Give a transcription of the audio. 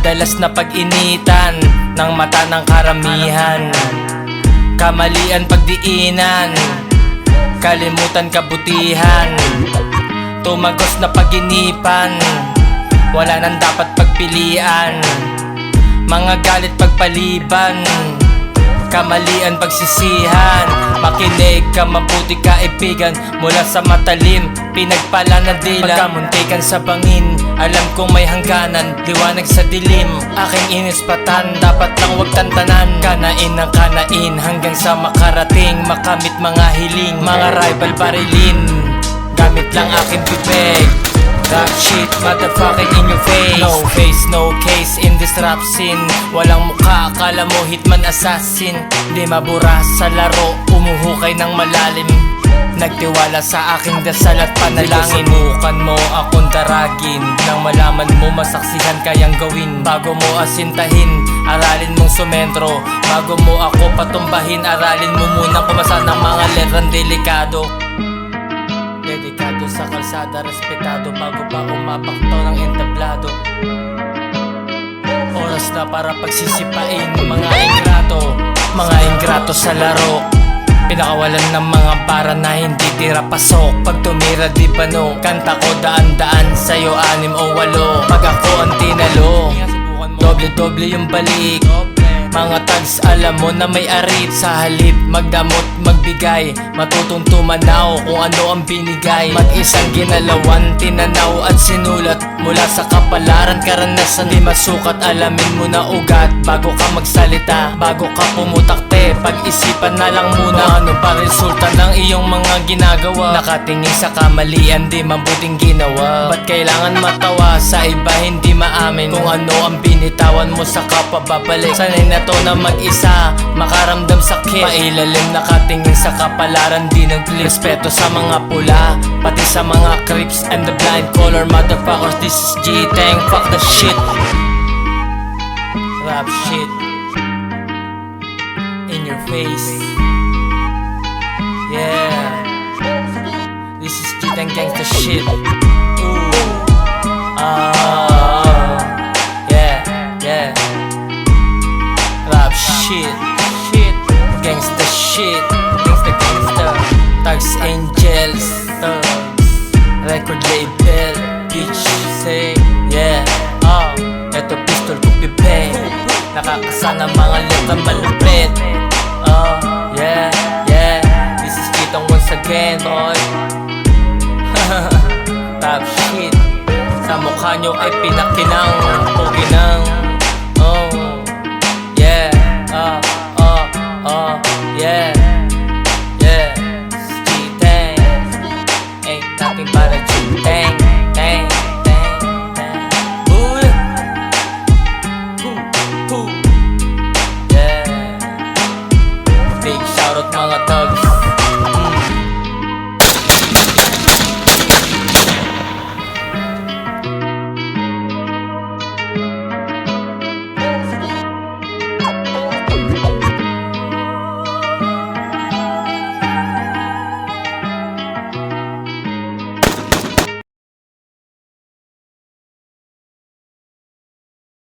madalas na pag-initan ng mata ng karamihan. Kamalian pagdiinan, kalimutan kabutihan. Tumagos na paginipan, wala nang dapat pagpilian. Mga galit pagpaliban, kamalian pagsisihan. Makinig ka mabuti kaibigan, mula sa matalim, pinagpala na dila. Pagkamuntikan sa bangin, alam kong may hangganan. Liwanag sa dilim, aking inispatan. Dapat lang wag tantanan, kanain ng kanain hanggang sa makarating. Makamit mga hiling, mga rival barilin. Gamit lang aking bibig, rap shit, motherfucking in your face. No face, no case in this rap scene. Walang mukha, akala mo hitman assassin. Di mabura sa laro, umuhukay ng malalim. Nagtiwala sa aking dasal at panalangin. Subukan mo akong daragin, nang malaman mo masaksihan kayang gawin. Bago mo asintahin, aralin mong sumentro. Bago mo ako patumbahin, aralin mo munang pumasa ng mga letrang delikado. Dedikado sa kalsada, respetado bago pa umapaktaw ng entablado. Oras na para pagsisipain mga ingrato, mga ingrato sa laro. Pinakawalan ng mga bara na hindi tira pasok. Pag tumira di bano, kanta ko daan-daan, sa'yo 6 o 8. Pag ako ang tinalo, doble-doble yung balik. Mga tags alam mo na may arit. Sa halip magdamot magbigay, matutong tumanaw kung ano ang binigay. Mag-isang ginalawan, tinanaw at sinulat. Mula sa kapalaran, karanasan, di masukat. Alamin mo na ugat bago ka magsalita, bago ka pumutakte. Pag-isipan na lang muna ano pa resulta ng iyong mga ginagawa. Nakatingin sa kamalian, di mabuting ginawa. Ba't kailangan matawa sa iba, hindi maamin kung ano ang binitawan mo sa kapwa babalik. Sanay na to na mag-isa, makaramdam sakit. Mailalim nakatingin sa kapalaran, di nag-clip. Respeto sa mga pula, pati sa mga creeps and the blind color motherfuckers. This is G-Tang, fuck the shit. Rap shit in your face. Yeah, this is G-Tang gangsta shit. Ooh. Yeah, yeah. Rap shit, shit, gangsta shit, gangsta gangsta. Thugs Angels, record label, bitch say, yeah. Eto pistol ko pipe, nakakasana mga letrang malupit. Yeah, yeah, this is Kitang once again, boy. Top shit, sa mukha nyo ay pinakinang, puginang. Yeah, yeah.